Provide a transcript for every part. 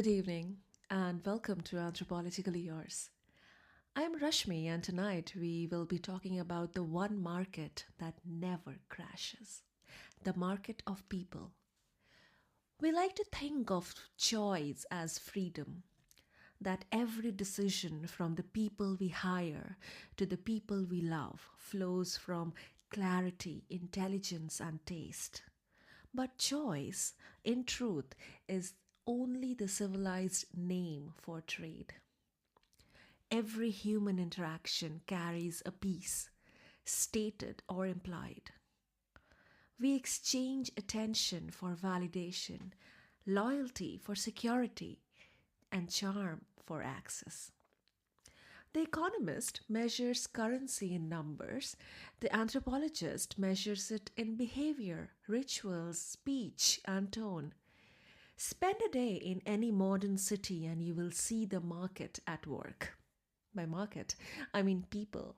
Good evening, and welcome to Anthropologically Yours. I'm Rashmi, and tonight we will be talking about the one market that never crashes, the market of people. We like to think of choice as freedom, that every decision from the people we hire to the people we love flows from clarity, intelligence, and taste. But choice, in truth, is only the civilized name for trade. Every human interaction carries a piece, stated or implied. We exchange attention for validation, loyalty for security, and charm for access. The economist measures currency in numbers, the anthropologist measures it in behavior, rituals, speech, and tone. Spend a day in any modern city and you will see the market at work. By market, I mean people.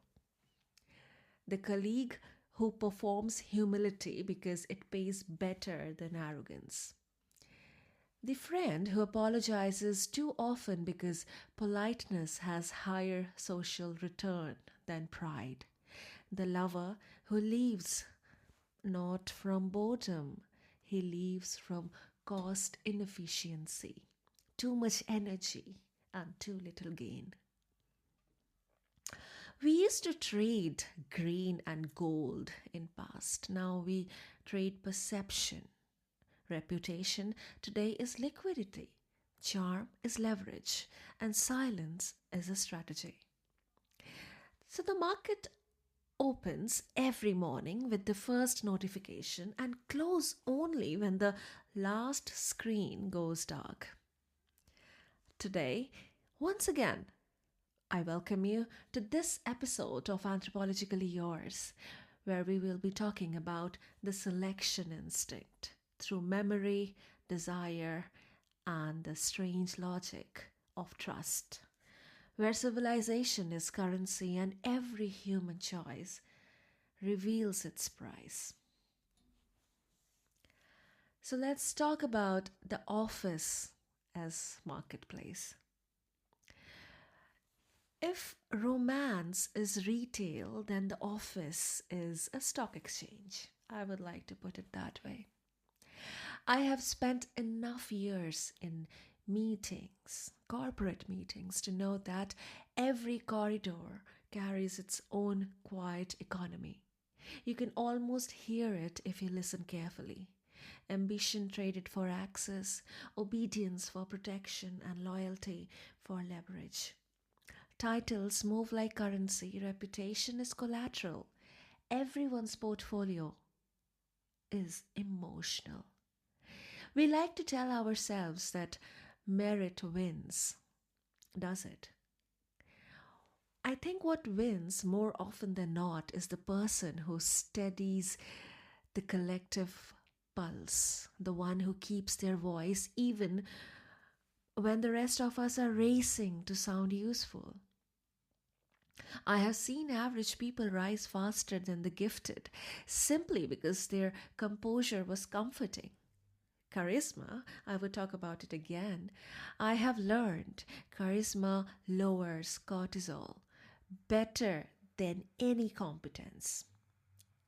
The colleague who performs humility because it pays better than arrogance. The friend who apologizes too often because politeness has higher social return than pride. The lover who leaves not from boredom, he leaves from cost inefficiency, too much energy, and too little gain. We used to trade green and gold in past. Now we trade perception. Reputation today is liquidity. Charm is leverage. And silence is a strategy. So the market opens every morning with the first notification and close only when the last screen goes dark. Today, once again, I welcome you to this episode of Anthropologically Yours, where we will be talking about the selection instinct through memory, desire, and the strange logic of trust, where civilization is currency and every human choice reveals its price. So let's talk about the office as marketplace. If romance is retail, then the office is a stock exchange. I would like to put it that way. I have spent enough years in meetings, corporate meetings, to know that every corridor carries its own quiet economy. You can almost hear it if you listen carefully. Ambition traded for access, obedience for protection, and loyalty for leverage. Titles move like currency, reputation is collateral. Everyone's portfolio is emotional. We like to tell ourselves that merit wins. Does it? I think what wins more often than not is the person who steadies the collective pulse, the one who keeps their voice even when the rest of us are racing to sound useful. I have seen average people rise faster than the gifted simply because their composure was comforting. Charisma, I would talk about it again. I have learned charisma lowers cortisol better than any competence.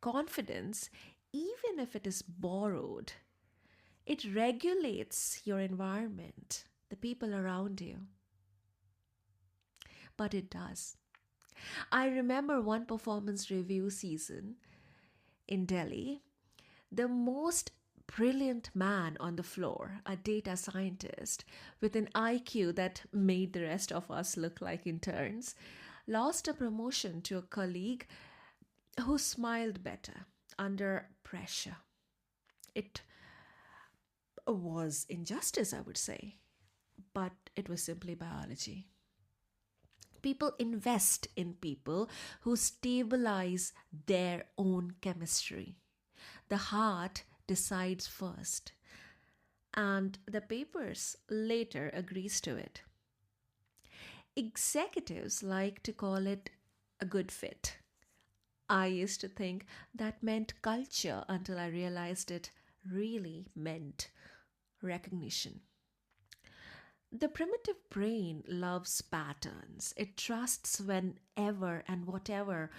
Confidence, even if it is borrowed, it regulates your environment, the people around you. But it does. I remember one performance review season in Delhi. The most brilliant man on the floor, a data scientist with an IQ that made the rest of us look like interns, lost a promotion to a colleague who smiled better under pressure. It was injustice, I would say, but it was simply biology. People invest in people who stabilize their own chemistry. The heart decides first, and the papers later agrees to it. Executives like to call it a good fit. I used to think that meant culture until I realized it really meant recognition. The primitive brain loves patterns. It trusts whenever and whatever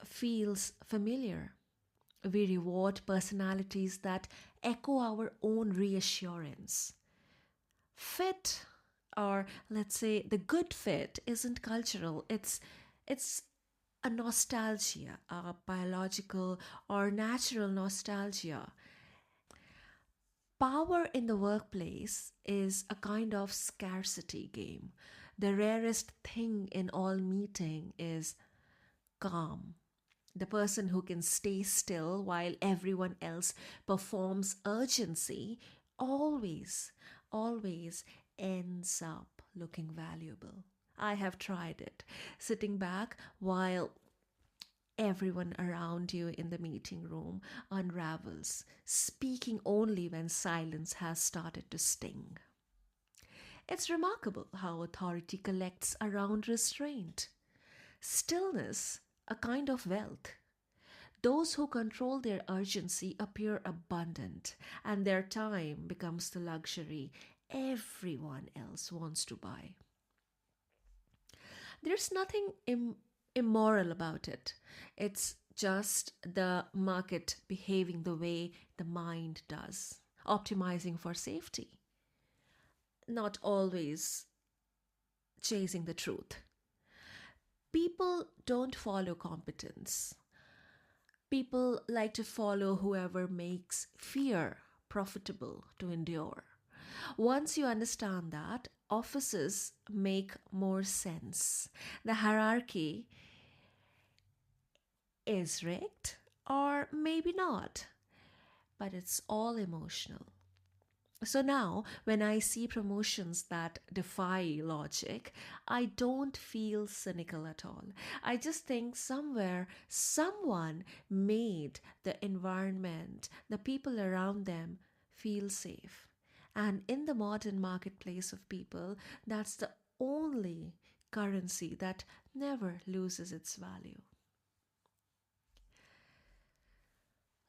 feels familiar. We reward personalities that echo our own reassurance. Fit, or let's say the good fit, isn't cultural. It's a nostalgia, a biological or natural nostalgia. Power in the workplace is a kind of scarcity game. The rarest thing in all meeting is calm. The person who can stay still while everyone else performs urgency always, always ends up looking valuable. I have tried it. Sitting back while everyone around you in the meeting room unravels, speaking only when silence has started to sting. It's remarkable how authority collects around restraint. Stillness, a kind of wealth. Those who control their urgency appear abundant, and their time becomes the luxury everyone else wants to buy. There's nothing immoral about it. It's just the market behaving the way the mind does, optimizing for safety, not always chasing the truth. People don't follow competence. People like to follow whoever makes fear profitable to endure. Once you understand that, offices make more sense. The hierarchy is rigged, or maybe not, but it's all emotional. So now, when I see promotions that defy logic, I don't feel cynical at all. I just think somewhere someone made the environment, the people around them feel safe. And in the modern marketplace of people, that's the only currency that never loses its value.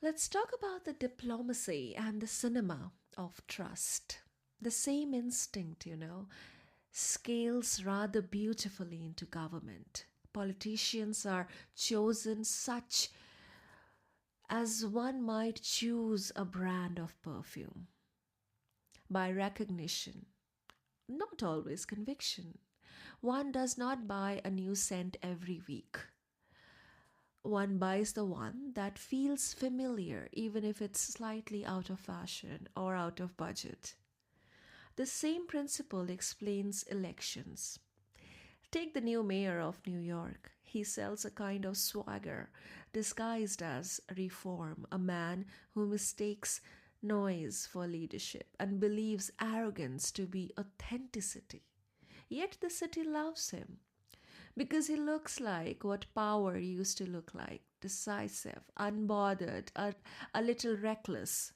Let's talk about the diplomacy and the cinema of trust. The same instinct, scales rather beautifully into government. Politicians are chosen such as one might choose a brand of perfume by recognition, not always conviction. One does not buy a new scent every week. One buys the one that feels familiar, even if it's slightly out of fashion or out of budget. The same principle explains elections. Take the new mayor of New York. He sells a kind of swagger disguised as reform, a man who mistakes noise for leadership and believes arrogance to be authenticity. Yet the city loves him because he looks like what power used to look like: decisive, unbothered, a little reckless.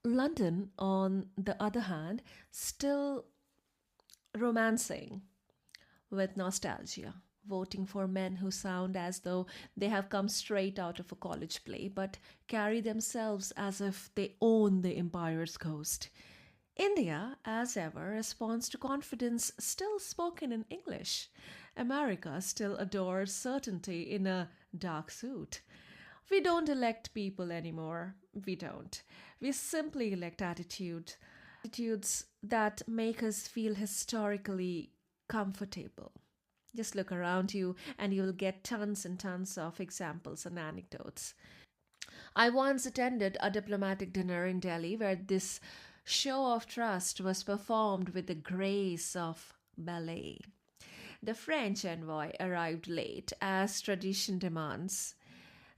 London, on the other hand, still romancing with nostalgia, voting for men who sound as though they have come straight out of a college play but carry themselves as if they own the empire's coast. India, as ever, responds to confidence still spoken in English. America still adores certainty in a dark suit. We don't elect people anymore. We don't. We simply elect attitudes that make us feel historically comfortable. Just look around you and you'll get tons and tons of examples and anecdotes. I once attended a diplomatic dinner in Delhi where this show of trust was performed with the grace of ballet. The French envoy arrived late, as tradition demands.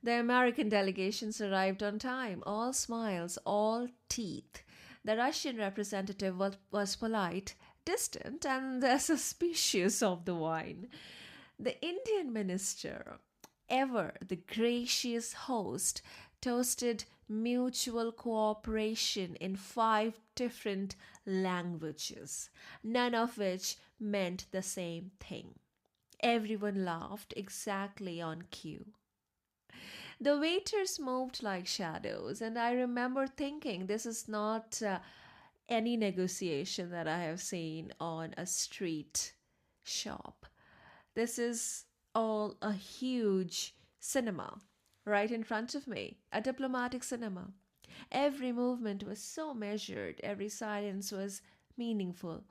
The American delegations arrived on time, all smiles, all teeth. The Russian representative was polite, distant, and suspicious of the wine. The Indian minister, ever the gracious host, toasted mutual cooperation in 5 different languages, none of which meant the same thing. Everyone laughed exactly on cue. The waiters moved like shadows, and I remember thinking this is not any negotiation that I have seen on a street shop. This is all a huge cinema right in front of me, a diplomatic cinema. Every movement was so measured, every silence was meaningful.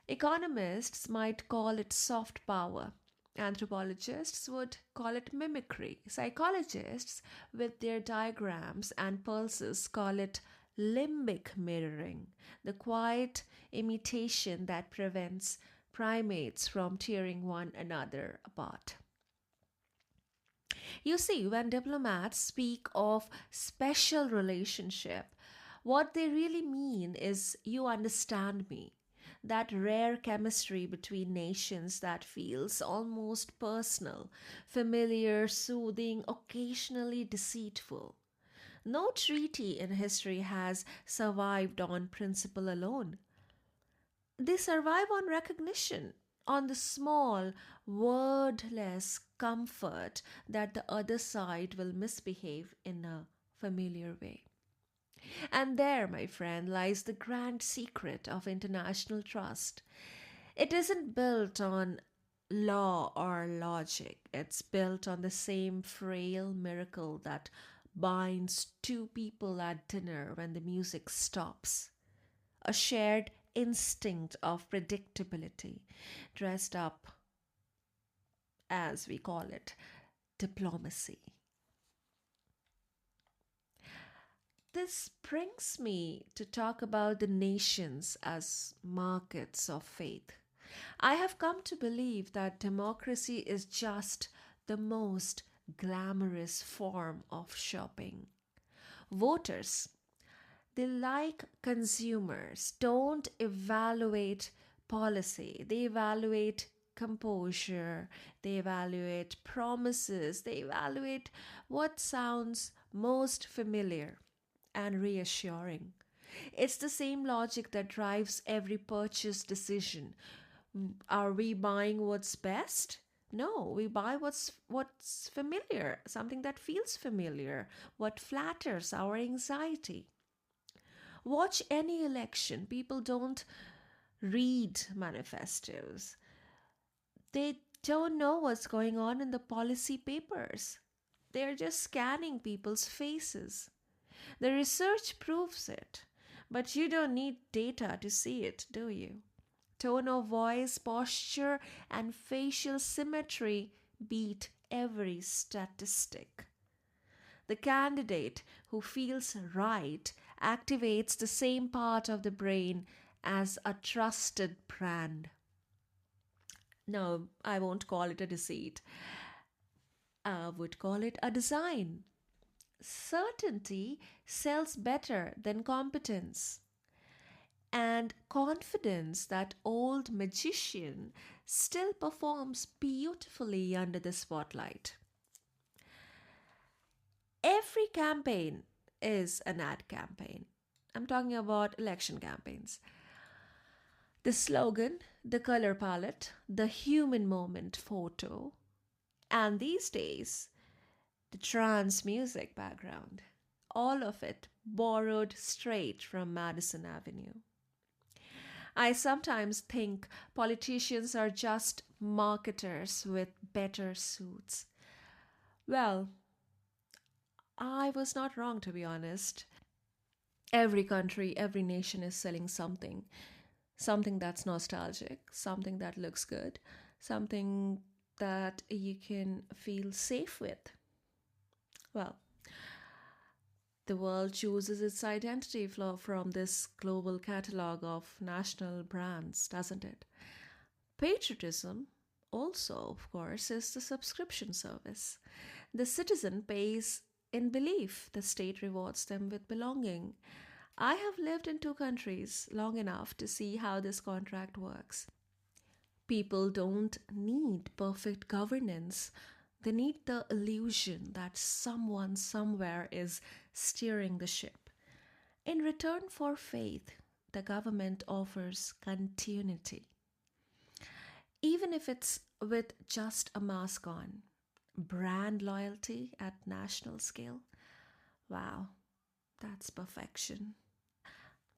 Economists might call it soft power. Anthropologists would call it mimicry. Psychologists, with their diagrams and pulses, call it limbic mirroring, the quiet imitation that prevents primates from tearing one another apart. You see, when diplomats speak of special relationship, what they really mean is you understand me. That rare chemistry between nations that feels almost personal, familiar, soothing, occasionally deceitful. No treaty in history has survived on principle alone. They survive on recognition, on the small, wordless comfort that the other side will misbehave in a familiar way. And there, my friend, lies the grand secret of international trust. It isn't built on law or logic, it's built on the same frail miracle that binds two people at dinner when the music stops, a shared instinct of predictability, dressed up, as we call it, diplomacy. This brings me to talk about the nations as markets of faith. I have come to believe that democracy is just the most glamorous form of shopping. Voters, they like consumers, don't evaluate policy, they evaluate composure, they evaluate promises, they evaluate what sounds most familiar and reassuring. It's the same logic that drives every purchase decision. Are we buying what's best? No, we buy what's familiar, something that feels familiar, what flatters our anxiety. Watch any election. People don't read manifestos. They don't know what's going on in the policy papers. They're just scanning people's faces. The research proves it, but you don't need data to see it, do you? Tone of voice, posture, and facial symmetry beat every statistic. The candidate who feels right activates the same part of the brain as a trusted brand. No, I won't call it a deceit. I would call it a design. Certainty sells better than competence. And confidence, that old magician, still performs beautifully under the spotlight. Every campaign is an ad campaign. I'm talking about election campaigns. The slogan, the color palette, the human moment photo, and these days, the trance music background. All of it borrowed straight from Madison Avenue. I sometimes think politicians are just marketers with better suits. Well, I was not wrong, to be honest. Every country, every nation is selling something. Something that's nostalgic, something that looks good, something that you can feel safe with. Well, the world chooses its identity from this global catalog of national brands, doesn't it? Patriotism, also, of course, is the subscription service. The citizen pays in belief, the state rewards them with belonging. I have lived in two countries long enough to see how this contract works. People don't need perfect governance. They need the illusion that someone somewhere is steering the ship. In return for faith, the government offers continuity, even if it's with just a mask on. Brand loyalty at national scale. Wow, that's perfection.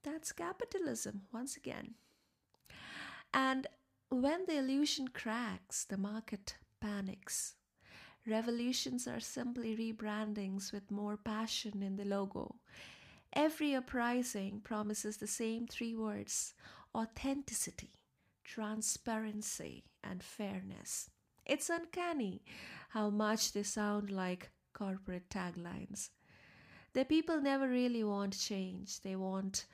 That's capitalism once again. And when the illusion cracks, the market panics. Revolutions are simply rebrandings with more passion in the logo. Every uprising promises the same three words: authenticity, transparency, and fairness. It's uncanny how much they sound like corporate taglines. The people never really want change, they want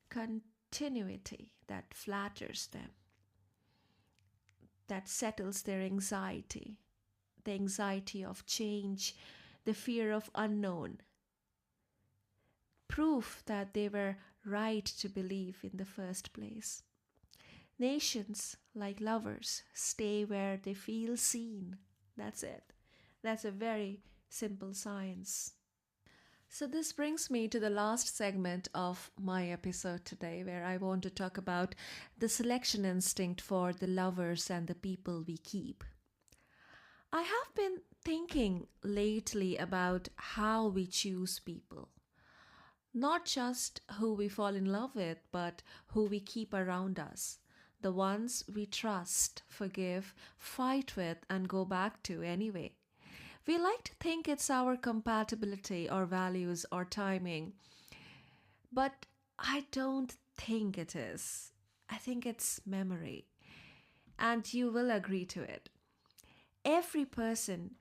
continuity that flatters them, that settles their anxiety, the anxiety of change, the fear of unknown. Proof that they were right to believe in the first place. Nations, like lovers, stay where they feel seen. That's it. That's a very simple science. So, this brings me to the last segment of my episode today, where I want to talk about the selection instinct for the lovers and the people we keep. I have been thinking lately about how we choose people. Not just who we fall in love with, but who we keep around us. The ones we trust, forgive, fight with, and go back to anyway. We like to think it's our compatibility or values or timing, but I don't think it is. I think it's memory. And you will agree to it. Every person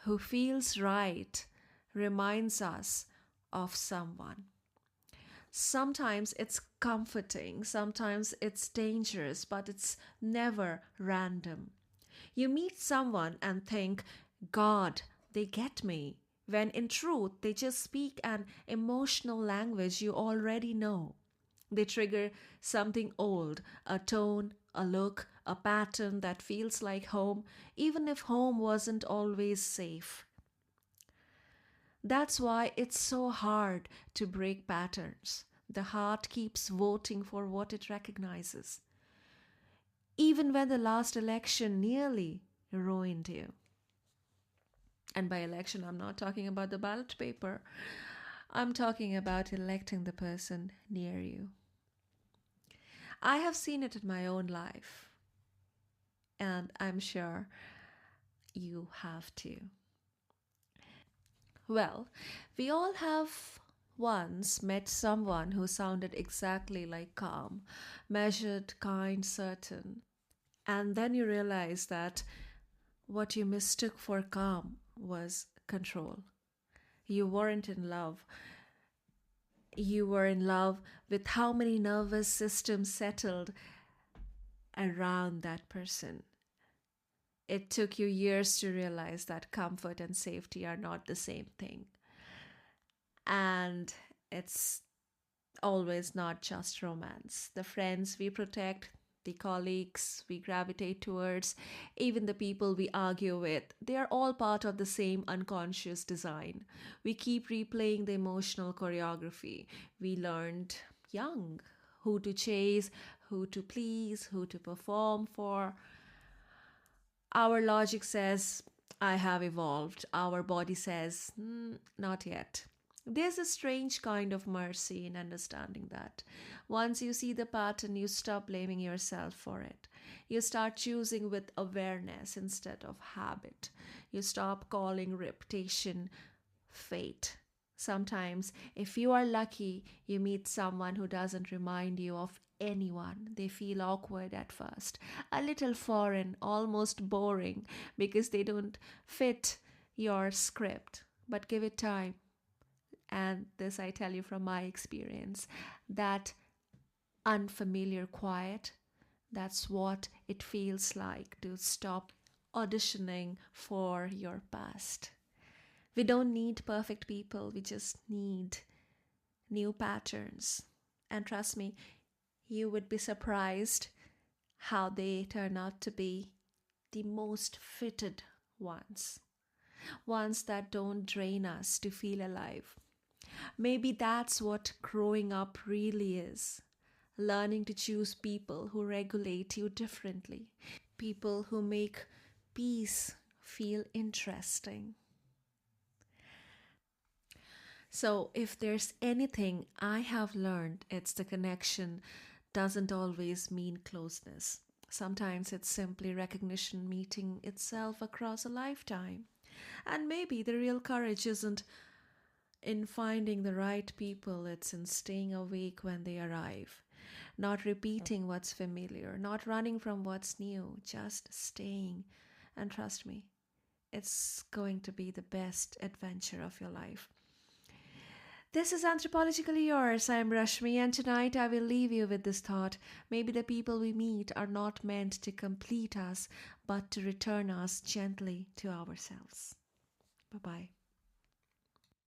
who feels right reminds us of someone. Sometimes it's comforting, sometimes it's dangerous, but it's never random. You meet someone and think, God, they get me, when in truth they just speak an emotional language you already know. They trigger something old, a tone, a look, a pattern that feels like home, even if home wasn't always safe. That's why it's so hard to break patterns. The heart keeps voting for what it recognizes, even when the last election nearly ruined you. And by election, I'm not talking about the ballot paper, I'm talking about electing the person near you. I have seen it in my own life, and I'm sure you have too. Well, we all have once met someone who sounded exactly like calm, measured, kind, certain. And then you realize that what you mistook for calm was control. You weren't in love. You were in love with how many nervous systems settled around that person. It took you years to realize that comfort and safety are not the same thing. And it's always not just romance. The friends we protect, the colleagues we gravitate towards, even the people we argue with, they are all part of the same unconscious design. We keep replaying the emotional choreography we learned young: who to chase, who to please, who to perform for. Our logic says, I have evolved. Our body says, not yet. There's a strange kind of mercy in understanding that. Once you see the pattern, you stop blaming yourself for it. You start choosing with awareness instead of habit. You stop calling reputation fate. Sometimes, if you are lucky, you meet someone who doesn't remind you of anyone. They feel awkward at first, a little foreign, almost boring, because they don't fit your script. But give it time. And this I tell you from my experience, that unfamiliar quiet, that's what it feels like to stop auditioning for your past. We don't need perfect people, we just need new patterns. And trust me, you would be surprised how they turn out to be the most fitted ones. Ones that don't drain us to feel alive. Maybe that's what growing up really is: learning to choose people who regulate you differently, people who make peace feel interesting. So, if there's anything I have learned, it's the connection doesn't always mean closeness. Sometimes it's simply recognition meeting itself across a lifetime. And maybe the real courage isn't in finding the right people, it's in staying awake when they arrive. Not repeating what's familiar, not running from what's new, just staying. And trust me, it's going to be the best adventure of your life. This is Anthropologically Yours. I'm Rashmi, and tonight I will leave you with this thought. Maybe the people we meet are not meant to complete us, but to return us gently to ourselves. Bye bye.